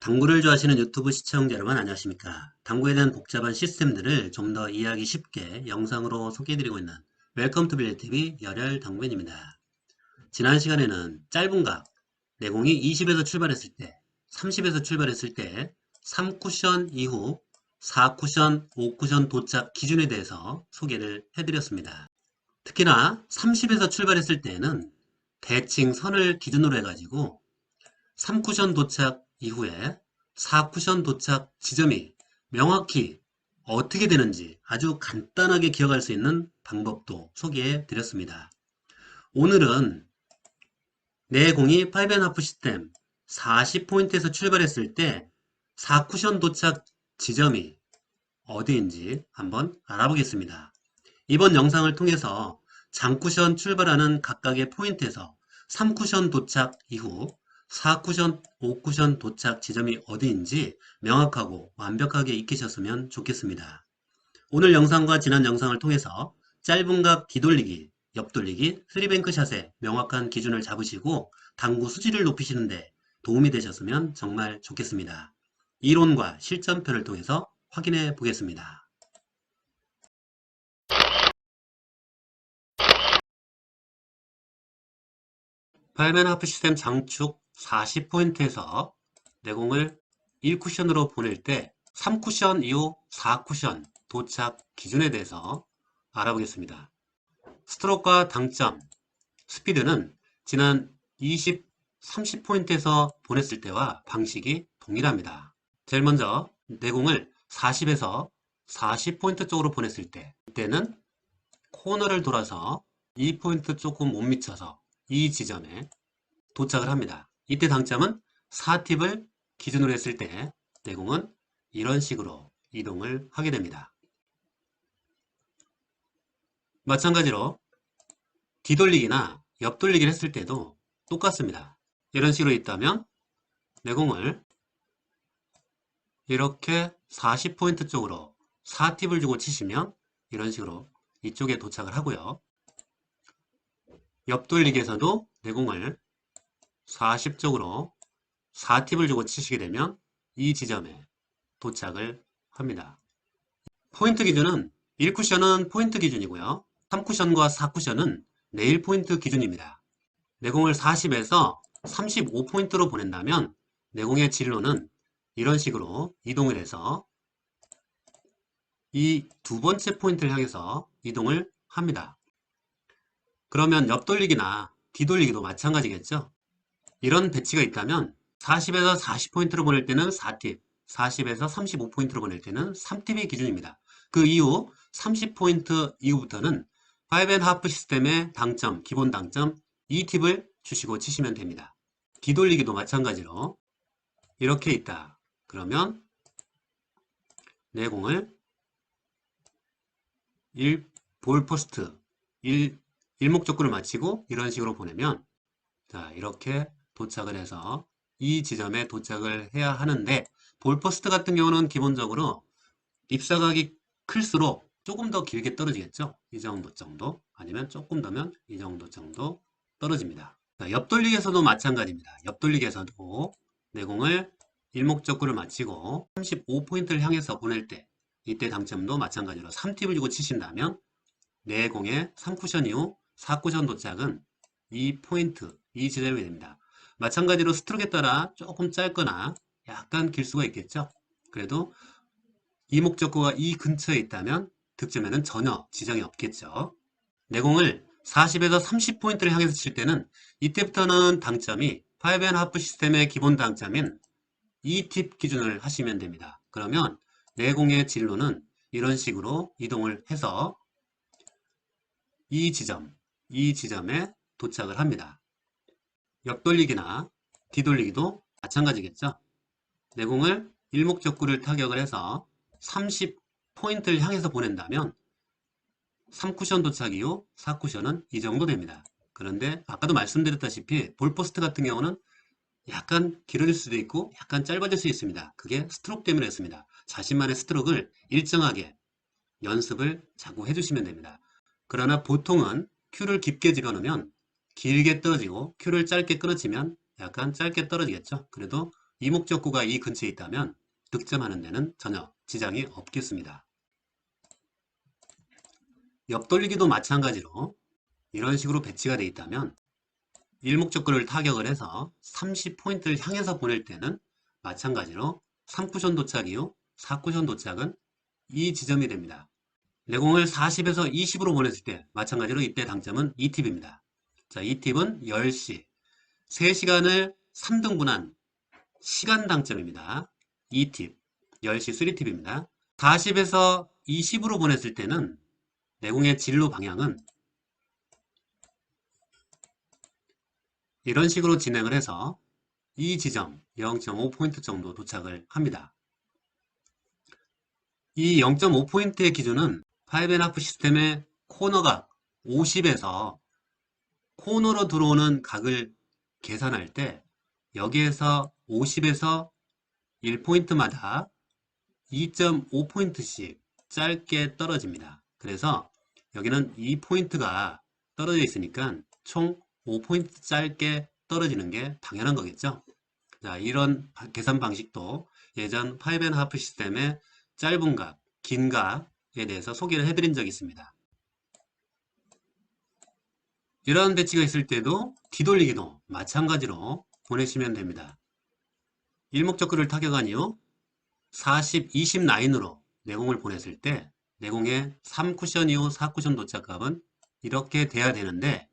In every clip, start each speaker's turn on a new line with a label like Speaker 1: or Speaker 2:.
Speaker 1: 당구를 좋아하시는 유튜브 시청자 여러분 안녕하십니까? 당구에 대한 복잡한 시스템들을 좀 더 이해하기 쉽게 영상으로 소개해드리고 있는 웰컴 투 빌리TV 열혈 당구인입니다. 지난 시간에는 짧은 각, 내공이 20에서 출발했을 때, 30에서 출발했을 때 3쿠션 이후 4쿠션, 5쿠션 도착 기준에 대해서 소개를 해드렸습니다. 특히나 30에서 출발했을 때에는 대칭 선을 기준으로 해가지고 3쿠션 도착 이후에 4쿠션 도착 지점이 명확히 어떻게 되는지 아주 간단하게 기억할 수 있는 방법도 소개해 드렸습니다. 오늘은 내 공이 5.5 시스템 40포인트에서 출발했을 때 4쿠션 도착 지점이 어디인지 한번 알아보겠습니다. 이번 영상을 통해서 장쿠션 출발하는 각각의 포인트에서 3쿠션 도착 이후 4쿠션, 5쿠션 도착 지점이 어디인지 명확하고 완벽하게 익히셨으면 좋겠습니다. 오늘 영상과 지난 영상을 통해서 짧은 각 뒤돌리기, 옆돌리기, 쓰리뱅크샷의 명확한 기준을 잡으시고 당구 수지를 높이시는데 도움이 되셨으면 정말 좋겠습니다. 이론과 실전편을 통해서 확인해 보겠습니다. 8.5 시스템 장축 40포인트에서 내공을 1쿠션으로 보낼 때 3쿠션 이후 4쿠션 도착 기준에 대해서 알아보겠습니다. 스트로크와 당점, 스피드는 지난 20, 30포인트에서 보냈을 때와 방식이 동일합니다. 제일 먼저 내공을 40에서 40포인트 쪽으로 보냈을 때 이때는 코너를 돌아서 2포인트 조금 못 미쳐서 이 지점에 도착을 합니다. 이때 당점은 4팁을 기준으로 했을 때 내공은 이런 식으로 이동을 하게 됩니다. 마찬가지로 뒤돌리기나 옆돌리기를 했을 때도 똑같습니다. 이런 식으로 있다면 내공을 이렇게 40포인트 쪽으로 4팁을 주고 치시면 이런 식으로 이쪽에 도착을 하고요. 옆돌리기에서도 내공을 40쪽으로 4팁을 주고 치시게 되면 이 지점에 도착을 합니다. 포인트 기준은 1쿠션은 포인트 기준이고요. 3쿠션과 4쿠션은 네일 포인트 기준입니다. 내공을 40에서 35포인트로 보낸다면 내공의 진로는 이런 식으로 이동을 해서 이 두 번째 포인트를 향해서 이동을 합니다. 그러면 옆돌리기나 뒤돌리기도 마찬가지겠죠. 이런 배치가 있다면 40에서 40포인트로 보낼 때는 4팁, 40에서 35포인트로 보낼 때는 3팁이 기준입니다. 그 이후 30포인트 이후부터는 5.5 시스템의 당점, 기본 당점 2팁을 주시고 치시면 됩니다. 뒤돌리기도 마찬가지로 이렇게 있다. 그러면 내공을 볼포스트, 일목적구를 마치고 이런 식으로 보내면 자 이렇게 도착을 해서 이 지점에 도착을 해야 하는데 볼포스트 같은 경우는 기본적으로 입사각이 클수록 조금 더 길게 떨어지겠죠. 이 정도 아니면 조금 더면 이 정도 떨어집니다. 자, 옆돌리기에서도 마찬가지입니다. 옆돌리기에서도 내공을 일목적구를 마치고 35포인트를 향해서 보낼 때 이때 당점도 마찬가지로 3팁을 주고 치신다면 내공의 3쿠션 이후 4쿠션 도착은 이 포인트, 이 지점이 됩니다. 마찬가지로 스트로크에 따라 조금 짧거나 약간 길 수가 있겠죠. 그래도 이 목적구가 이 근처에 있다면 득점에는 전혀 지장이 없겠죠. 내공을 40에서 30포인트를 향해서 칠 때는 이때부터는 당점이 5.5 시스템의 기본 당점인 2팁 기준을 하시면 됩니다. 그러면 내공의 진로는 이런 식으로 이동을 해서 이 지점에 도착을 합니다. 옆돌리기나 뒤돌리기도 마찬가지겠죠. 내공을 일목적구를 타격을 해서 30포인트를 향해서 보낸다면 3쿠션 도착 이후 4쿠션은 이 정도 됩니다. 그런데 아까도 말씀드렸다시피 볼포스트 같은 경우는 약간 길어질 수도 있고 약간 짧아질 수 있습니다. 그게 스트로크 때문에 그렇습니다. 자신만의 스트로크를 일정하게 연습을 자꾸 해주시면 됩니다. 그러나 보통은 큐를 깊게 집어넣으면 길게 떨어지고 큐를 짧게 끊어치면 약간 짧게 떨어지겠죠. 그래도 이목적구가 이 근처에 있다면 득점하는 데는 전혀 지장이 없겠습니다. 옆돌리기도 마찬가지로 이런 식으로 배치가 되어 있다면 일목적구를 타격을 해서 30포인트를 향해서 보낼 때는 마찬가지로 3쿠션 도착 이후 4쿠션 도착은 이 지점이 됩니다. 내공을 40에서 20으로 보냈을 때 마찬가지로 이때 당점은 2팁입니다. 자, 이 팁은 10시 3시간을 3등분한 시간 당점입니다. 2팁 10시 3팁입니다. 40에서 20으로 보냈을 때는 내공의 진로 방향은 이런 식으로 진행을 해서 이 지점 0.5포인트 정도 도착을 합니다. 이 0.5포인트의 기준은 5.5 시스템의 코너각 50에서 코너로 들어오는 각을 계산할 때 여기에서 50에서 1포인트마다 2.5포인트씩 짧게 떨어집니다. 그래서 여기는 2포인트가 떨어져 있으니까 총 5포인트 짧게 떨어지는 게 당연한 거겠죠. 자, 이런 계산 방식도 예전 5.5 시스템의 짧은 각, 긴 각에 대해서 소개를 해드린 적이 있습니다. 이런 배치가 있을 때도 뒤돌리기도 마찬가지로 보내시면 됩니다. 일목적구를 타격한 이후 40, 20 라인으로 내공을 보냈을 때 내공의 3쿠션 이후 4쿠션 도착값은 이렇게 돼야 되는데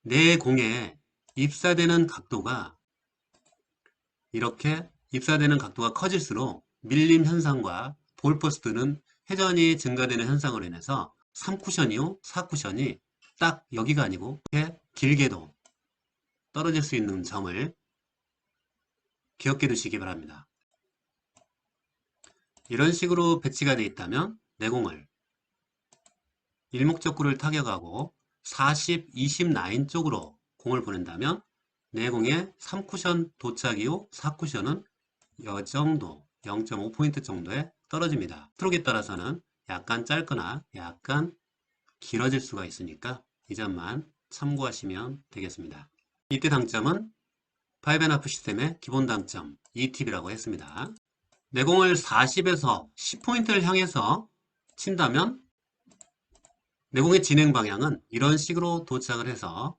Speaker 1: 내 공에 입사되는 각도가 이렇게 입사되는 각도가 커질수록 밀림 현상과 볼퍼스트는 회전이 증가되는 현상으로 인해서 3쿠션 이후 4쿠션이 딱 여기가 아니고 이렇게 길게도 떨어질 수 있는 점을 기억해 두시기 바랍니다. 이런 식으로 배치가 되어 있다면 내공을 일목적구를 타격하고 40, 20 라인 쪽으로 공을 보낸다면 내공의 3쿠션 도착 이후 4쿠션은 이 정도 0.5포인트 정도에 떨어집니다. 스트로크에 따라서는 약간 짧거나 약간 길어질 수가 있으니까 이 점만 참고하시면 되겠습니다. 이때 당점은 5.5 시스템의 기본 당점 2팁이라고 했습니다. 내공을 40에서 10포인트를 향해서 친다면 내공의 진행 방향은 이런 식으로 도착을 해서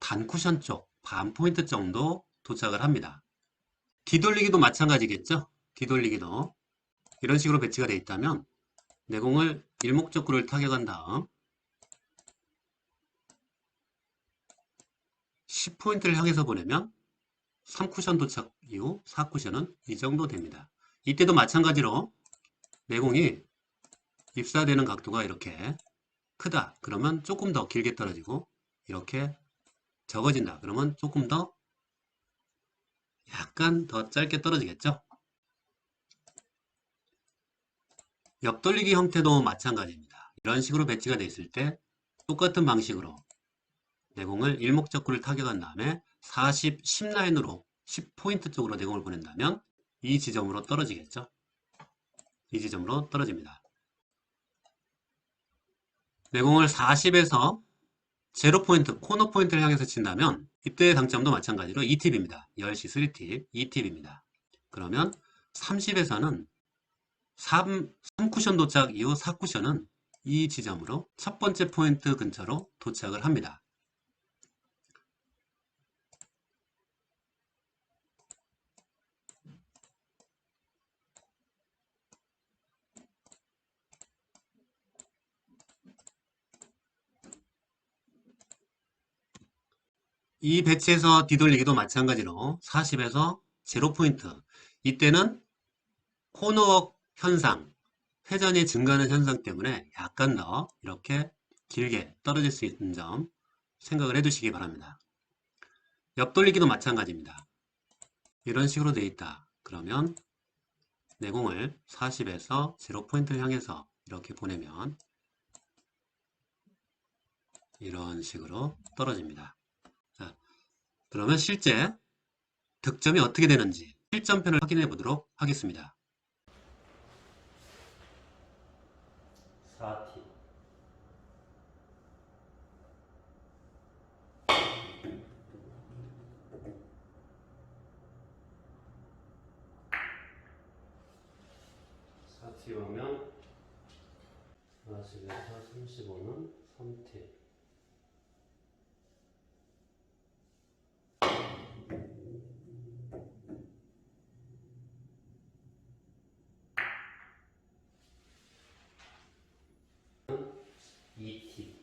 Speaker 1: 단쿠션 쪽 반 포인트 정도 도착을 합니다. 뒤돌리기도 마찬가지겠죠? 뒤돌리기도 이런 식으로 배치가 되어 있다면 내공을 일목적구를 타격한 다음 10포인트를 향해서 보내면 3쿠션 도착 이후 4쿠션은 이 정도 됩니다. 이때도 마찬가지로 내공이 입사되는 각도가 이렇게 크다. 그러면 조금 더 길게 떨어지고 이렇게 적어진다. 그러면 조금 더 약간 더 짧게 떨어지겠죠? 옆돌리기 형태도 마찬가지입니다. 이런 식으로 배치가 되어 있을 때 똑같은 방식으로 내공을 일목적구를 타격한 다음에 40, 10 라인으로 10포인트 쪽으로 내공을 보낸다면 이 지점으로 떨어지겠죠? 이 지점으로 떨어집니다. 내공을 40에서 제로 포인트, 코너 포인트를 향해서 친다면 이때의 당점도 마찬가지로 2팁입니다. 10시 3팁, 2팁입니다. 그러면 30에서는 3쿠션 도착 이후 4쿠션은 이 지점으로 첫 번째 포인트 근처로 도착을 합니다. 이 배치에서 뒤돌리기도 마찬가지로 40에서 제로 포인트 이때는 코너웍 현상, 회전이 증가하는 현상 때문에 약간 더 이렇게 길게 떨어질 수 있는 점 생각을 해두시기 바랍니다. 옆돌리기도 마찬가지입니다. 이런 식으로 되어 있다. 그러면 내공을 40에서 제로 포인트를 향해서 이렇게 보내면 이런 식으로 떨어집니다. 자, 그러면 실제 득점이 어떻게 되는지 실전편을 확인해 보도록 하겠습니다. 4팁 같이 보면 40에서 35는 3팁. 이팁.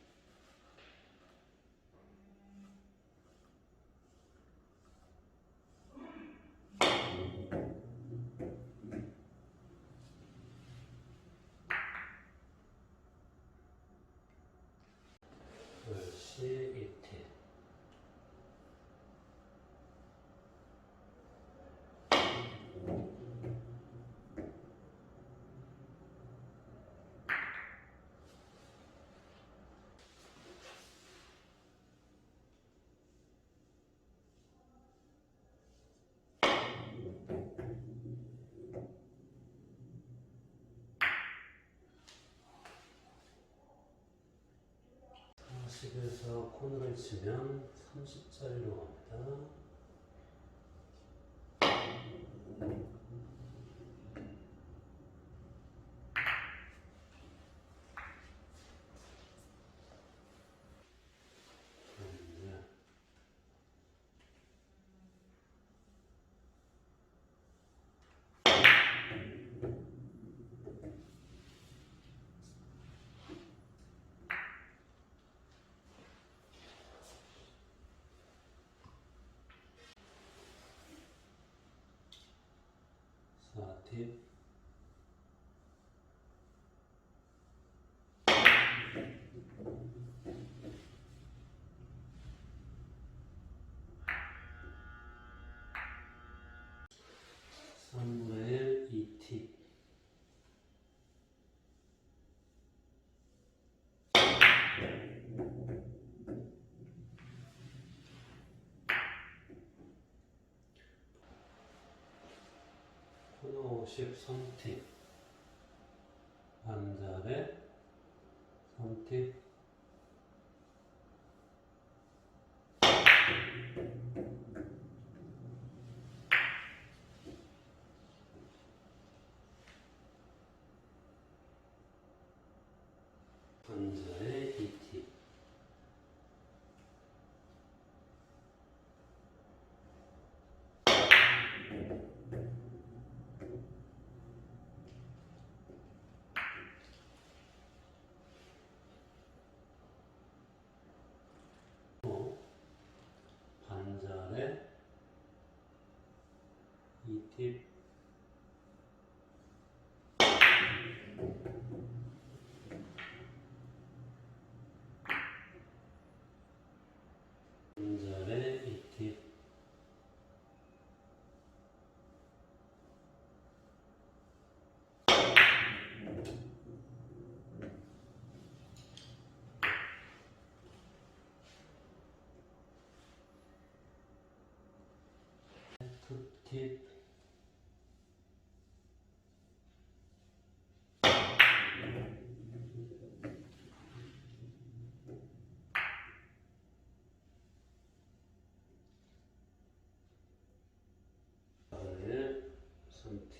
Speaker 1: 에서 코너를 치면 30짜리로 갑니다. 팁. 선물의 2팁. 코너 53팁. 반자의 3팁. 반자의 2팁. 반자의 2팁. 반자의 2팁. 팁. 반자의 3팁.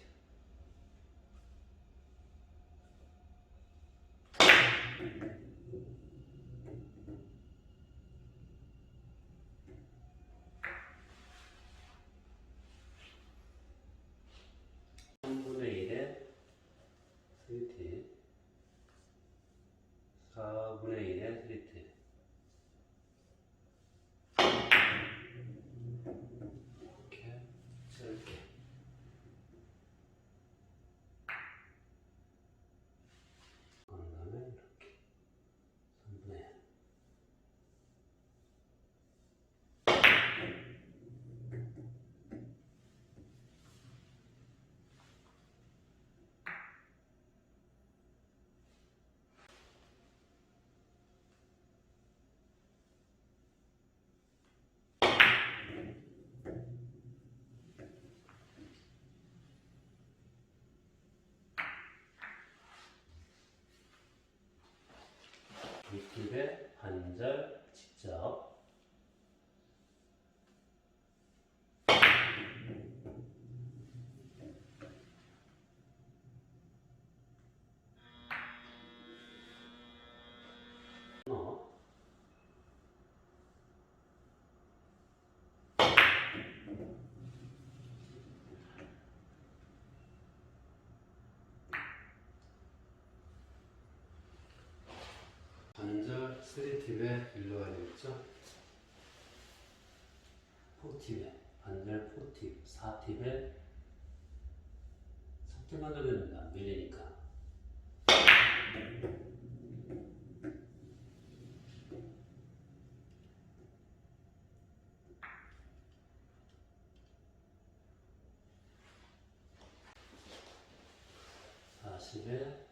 Speaker 1: 관절 3팁에 일로 와야 되겠죠? 4팁에 관절 4팁, 4팁에 3팁만 돌렸는데 안 밀리니까. 에